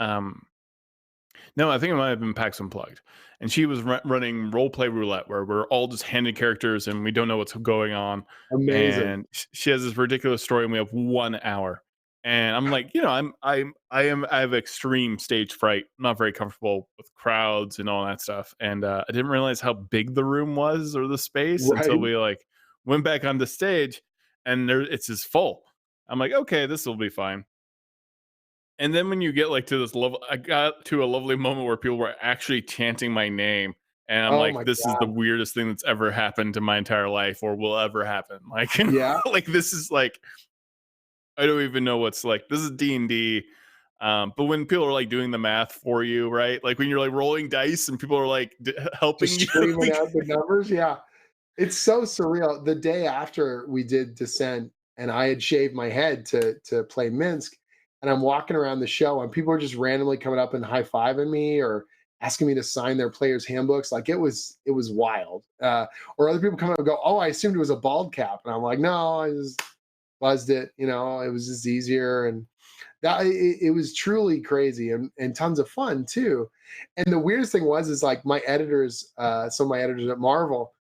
No, I think it might have been PAX Unplugged. And she was running role play roulette where we're all just handed characters and we don't know what's going on. Amazing. And she has this ridiculous story and we have 1 hour. And I'm like, I have extreme stage fright. I'm not very comfortable with crowds and all that stuff. And I didn't realize how big the room was or the space until Right. we like went back on the stage and it's just full. I'm like, okay, this will be fine. And then when you get like to this level, I got to a lovely moment where people were actually chanting my name. And I'm Oh like, my this is the God. weirdest thing that's ever happened to my entire life or will ever happen. Like, Yeah. like this is like, I don't even know what's like, this is D&D. But when people are like doing the math for you, right? Like when you're like rolling dice and people are like helping Just you. screaming out the numbers. Yeah. It's so surreal. The day after we did Descent, and I had shaved my head to play Minsk, and I'm walking around the show, and people are just randomly coming up and high fiving me or asking me to sign their players' handbooks. Like it was wild. Or other people come up and go, "Oh, I assumed it was a bald cap," and I'm like, "No, I just buzzed it. It was just easier." And that it was truly crazy and tons of fun too. And the weirdest thing is like my editors, some of my editors at Marvel,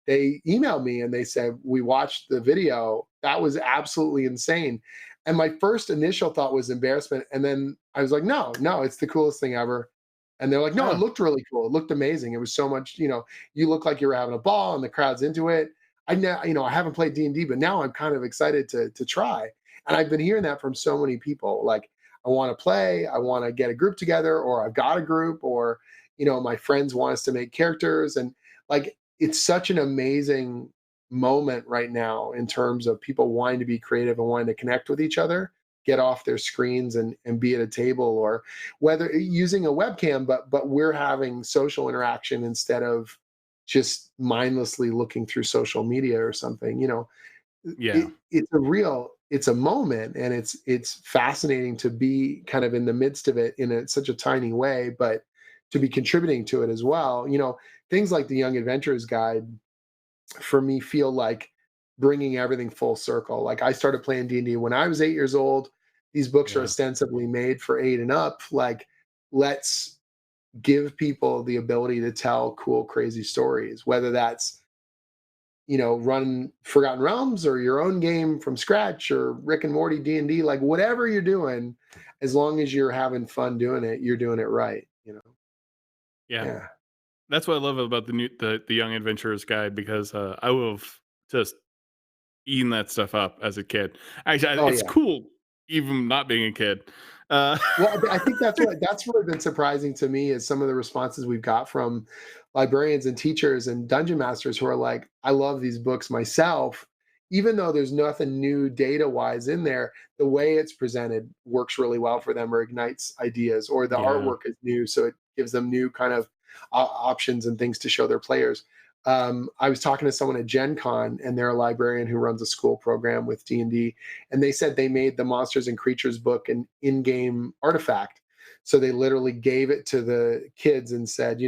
they emailed me and they said, we watched the video, that was absolutely insane. And my first initial thought was embarrassment, and then I was like, no, it's the coolest thing ever. And they're like, no, it Oh, looked really cool, it looked amazing, it was so much, you look like you were having a ball and the crowd's into it. I haven't played D&D, but now I'm kind of excited to try. And I've been hearing that from so many people. Like, I want to play, I want to get a group together, or I've got a group, or, my friends want us to make characters. And like, it's such an amazing moment right now in terms of people wanting to be creative and wanting to connect with each other, get off their screens and be at a table, or whether using a webcam, but we're having social interaction instead of just mindlessly looking through social media or something. yeah. It's a moment, and it's fascinating to be kind of in the midst of it in such a tiny way, but to be contributing to it as well. Things like the Young Adventurers Guide for me feel like bringing everything full circle. Like, I started playing D&D when I was 8 years old. These books are Yeah. ostensibly made for 8 and up. Like, let's give people the ability to tell cool, crazy stories, whether that's run Forgotten Realms or your own game from scratch, or Rick and Morty D&D, like whatever you're doing, as long as you're having fun doing it, you're doing it right. Yeah. Yeah. That's what I love about the Young Adventurers Guide, because I would have just eaten that stuff up as a kid. Actually, Oh it's yeah. cool even not being a kid. Uh, Well, I think that's really been surprising to me is some of the responses we've got from librarians and teachers and dungeon masters who are like, I love these books myself. Even though there's nothing new data wise in there, the way it's presented works really well for them or ignites ideas, or the yeah, artwork is new. So it gives them new kind of options and things to show their players. I was talking to someone at Gen Con, and they're a librarian who runs a school program with D&D, and they said they made the Monsters and Creatures book an in-game artifact. So they literally gave it to the kids and said,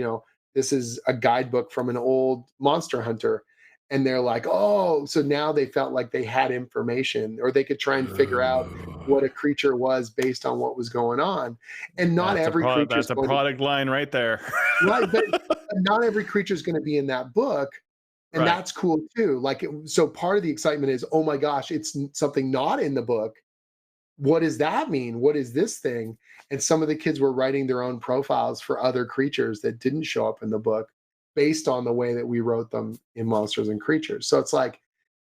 this is a guidebook from an old monster hunter. And they're like, oh, so now they felt like they had information, or they could try and figure out what a creature was based on what was going on. And not every creature is that's a going to, product line right there. right, but not every creature is going to be in that book. And Right. that's cool too. Like, so part of the excitement is, oh my gosh, it's something not in the book. What does that mean? What is this thing? And some of the kids were writing their own profiles for other creatures that didn't show up in the book based on the way that we wrote them in Monsters and Creatures. So it's like,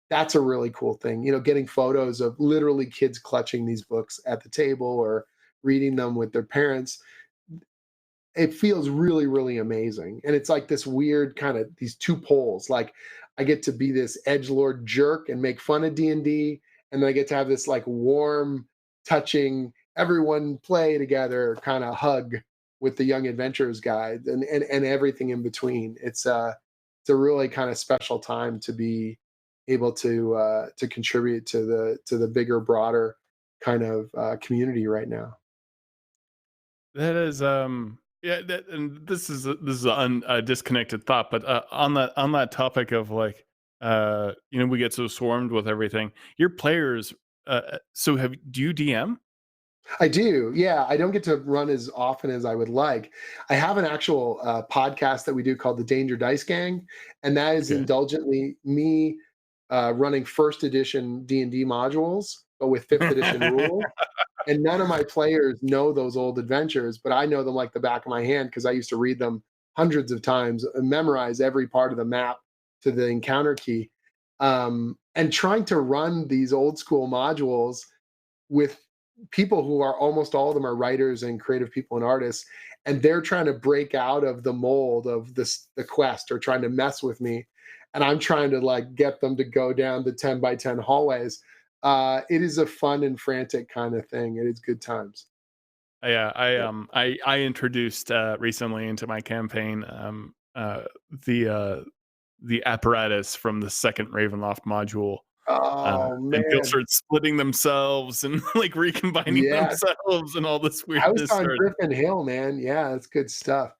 that's a really cool thing. Getting photos of literally kids clutching these books at the table or reading them with their parents. It feels really, really amazing. And it's like this weird kind of these two poles. Like, I get to be this edgelord jerk and make fun of D&D, and then I get to have this like warm, touching, everyone play together kind of hug with the Young Adventurers Guide, and everything in between. It's a really kind of special time to be able to contribute to the bigger, broader kind of community right now. That is yeah, and this is a disconnected thought, but on that topic of like we get so swarmed with everything. Your players, so have do you DM? I do. Yeah, I don't get to run as often as I would like. I have an actual podcast that we do called the Danger Dice Gang, and that is Okay. indulgently me running first edition D&D modules, but with fifth edition rules. And none of my players know those old adventures, but I know them like the back of my hand because I used to read them hundreds of times and memorize every part of the map to the encounter key. And trying to run these old school modules with people who are almost all of them are writers and creative people and artists, and they're trying to break out of the mold of the quest, or trying to mess with me, and I'm trying to like get them to go down the 10 by 10 hallways. It is a fun and frantic kind of thing. It is good times. Yeah, Yeah. I introduced recently into my campaign the the apparatus from the second Ravenloft module. Oh And people man, start splitting themselves and like recombining yes. themselves, and all this I was weirdness on started. Griffin Hill, man. Yeah, that's good stuff.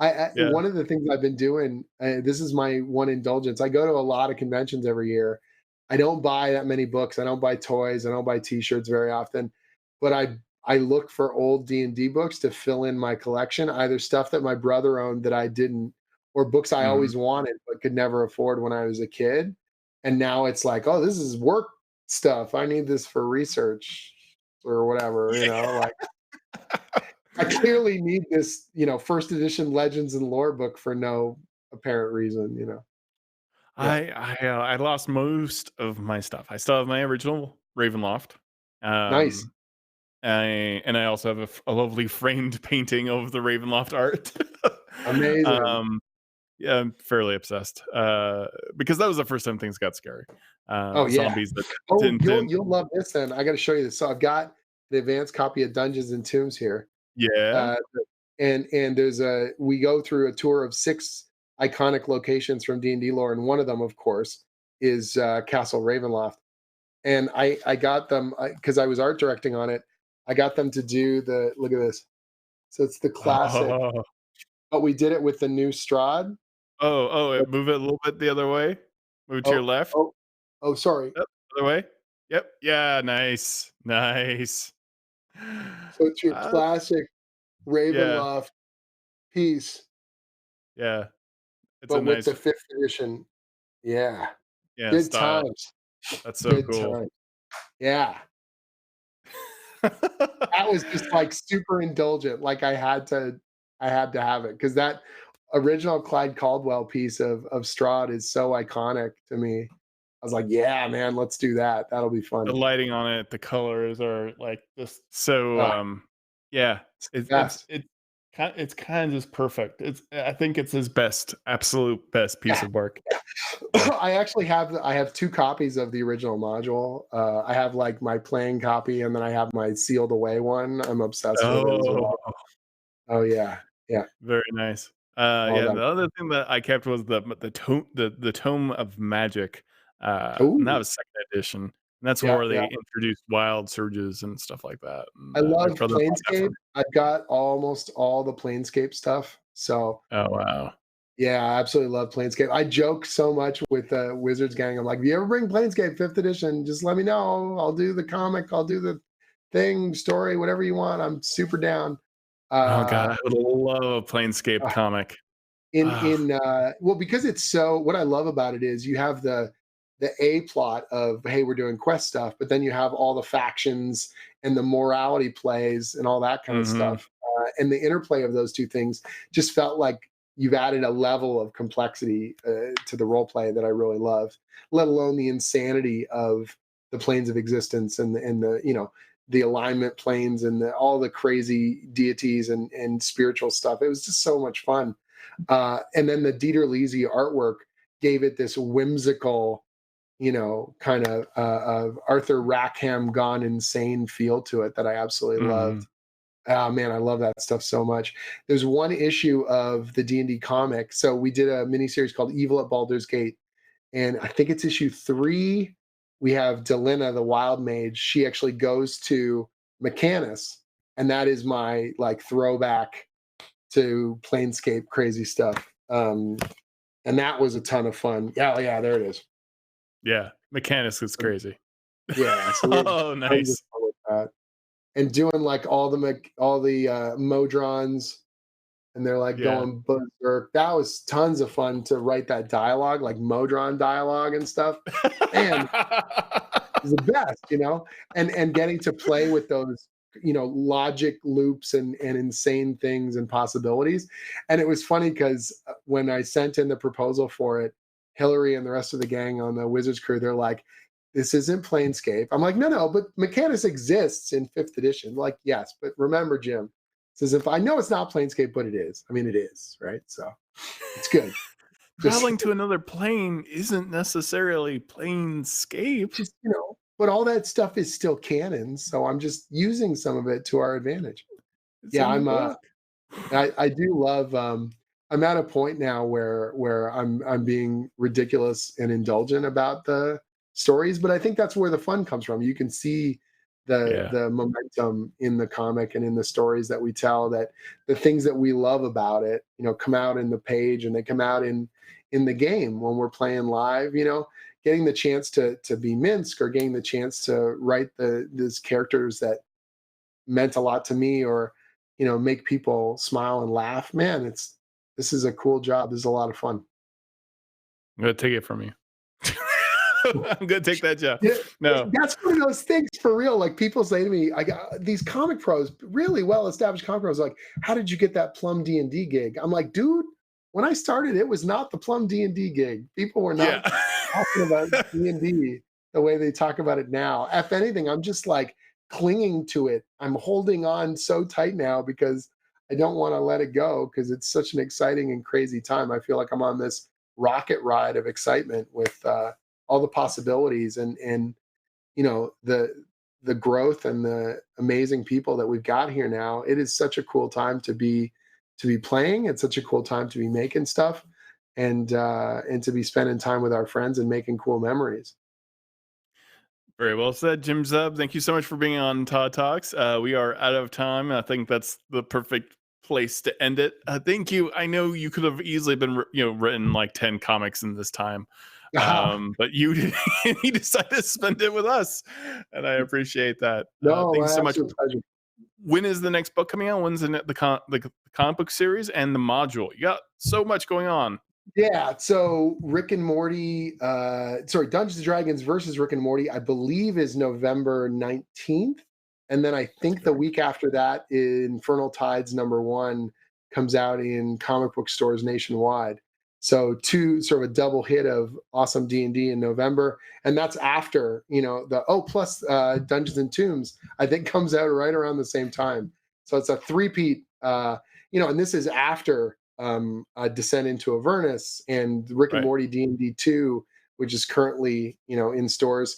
Yeah. One of the things I've been doing, this is my one indulgence. I go to a lot of conventions every year. I don't buy that many books. I don't buy toys. I don't buy T-shirts very often, but I look for old D&D books to fill in my collection, either stuff that my brother owned that I didn't, or books I Mhm. always wanted but could never afford when I was a kid. And now it's like, oh, this is work stuff. I need this for research or whatever, like I clearly need this, first edition Legends and Lore book for no apparent reason. Yeah. I lost most of my stuff. I still have my original Ravenloft. Nice. Um, I also have a lovely framed painting of the Ravenloft art. Amazing. um, yeah, I'm fairly obsessed. Because that was the first time things got scary. Oh yeah. Zombies that Oh, you'll didn't. you'll love this then. I got to show you this. So I've got the advanced copy of Dungeons and Tombs here. Yeah. Uh, and we go through a tour of 6 iconic locations from D&D lore, and one of them, of course, is Castle Ravenloft. And I got them because I was art directing on it. I got them to do the look at this. So it's the classic, Oh, but we did it with the new Strahd. So- move it a little bit the other way. Move it to your Oh, left. oh, oh, sorry. Yep, other way. Yep. Yeah, nice. Nice. So it's your Uh, classic yeah, Ravenloft piece, yeah. It's a but with nice, the 5th edition. Yeah. yeah, Good style. times. That's so Good cool. times. Yeah. That was just like super indulgent. Like I had to have it because that original Clyde Caldwell piece of Strahd is so iconic to me. I was like, yeah, man, let's do that. That'll be fun. The lighting on it, the colors are like just so. Yeah, it's best. it's kind of just perfect. I think it's his absolute best piece of work. I actually have 2 copies of the original module. I have like my playing copy, and then I have my sealed away one. I'm obsessed with it as well. Oh yeah, yeah. Very nice. All Yeah, that. the other thing that I kept was the Tome of Magic. And that Ooh, was second edition. And that's yeah, where yeah. they introduced wild surges and stuff like that. And, I my love brother bought that for Planescape. me. I've got almost all the Planescape stuff. So Oh wow. yeah, I absolutely love Planescape. I joke so much with the Wizards gang. I'm like, if you ever bring Planescape 5th edition, just let me know. I'll do the comic, I'll do the thing, story, whatever you want. I'm super down. Oh god, Uh I would love a Planescape comic. Ah, well, because it's so, what I love about it is you have the A plot of, hey, we're doing quest stuff, but then you have all the factions and the morality plays and all that kind of mhm. stuff. And the interplay of those two things just felt like you've added a level of complexity to the role play that I really love, let alone the insanity of the planes of existence and the the alignment planes and all the crazy deities and spiritual stuff. It was just so much fun. And then the Dieter Lisi artwork gave it this whimsical, kind of Arthur Rackham gone insane feel to it that I absolutely Mhm. loved. Oh man, I love that stuff so much. There's one issue of the D&D comic. So we did a mini series called Evil at Baldur's Gate, and I think it's issue 3. We have Delina, the Wild Mage. She actually goes to Mechanus, and that is my like throwback to Planescape crazy stuff. And that was a ton of fun. Yeah, yeah, there it is. Yeah, Mechanus is crazy. Yeah, so we had Oh, tons of nice. fun with that. And doing like all the Modrons, and they're like Yeah. going berserk. That was tons of fun to write that dialogue, like Modron dialogue and stuff. Man, is the best. And getting to play with those, logic loops and insane things and possibilities. And it was funny because when I sent in the proposal for it, Hillary and the rest of the gang on the Wizards crew, they're like, this isn't Planescape. I'm like, no, but Mechanus exists in 5th edition. Like, yes, but remember, Jim, says, if I know it's not Planescape, but it is. I mean, it is, right? So it's good. Just Traveling to another plane isn't necessarily Planescape. but all that stuff is still canon, so I'm just using some of it to our advantage. It's Yeah, in the book. I do love I'm at a point now where I'm being ridiculous and indulgent about the stories, but I think that's where the fun comes from. You can see Yeah. the momentum in the comic and in the stories that we tell, that the things that we love about it, come out in the page, and they come out in the game when we're playing live, getting the chance to be Minsk, or getting the chance to write these characters that meant a lot to me, or make people smile and laugh. Man, this is a cool job. This is a lot of fun. I'm gonna take it from you. I'm gonna take that job. Yeah, No. that's one of those things for real. Like, people say to me, I got these comic pros, really well established comic pros, like, how did you get that Plum D&D gig? I'm like, dude, when I started, it was not the Plum D&D gig. People were Yeah. not talking about D&D the way they talk about it now. If anything, I'm just like clinging to it. I'm holding on so tight now because I don't want to let it go, because it's such an exciting and crazy time. I feel like I'm on this rocket ride of excitement with all the possibilities and the growth and the amazing people that we've got here now. It is such a cool time to be playing. It's such a cool time to be making stuff, and to be spending time with our friends and making cool memories. Very well said, Jim Zub. Thank you so much for being on Todd Talks. We are out of time. I think that's the perfect place to end it. Thank you. I know you could have easily been, written like 10 comics in this time, but you decided to spend it with us, and I appreciate that. No, Thanks my so much. absolute pleasure. When is the next book coming out? When's the comic book series and the module? You got so much going on. Yeah, so Rick and Morty, Dungeons and Dragons versus Rick and Morty, I believe is November 19th. And then I think the week after that, Infernal Tides #1 comes out in comic book stores nationwide. So two sort of a double hit of awesome D&D in November, and that's after plus Dungeons and Tombs I think comes out right around the same time. So it's a three-peat, and this is after Descent into Avernus and Rick and Right. Morty D&D 2, which is currently in stores.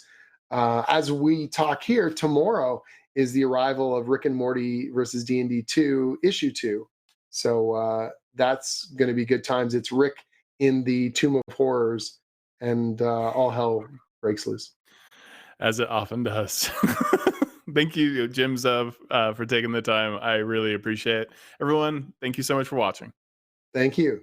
As we talk here, tomorrow is the arrival of Rick and Morty versus D&D 2 issue 2. So that's going to be good times. It's Rick in the Tomb of Horrors, and all hell breaks loose. As it often does. Thank you, Jim Zub, for taking the time. I really appreciate it. Everyone, thank you so much for watching. Thank you.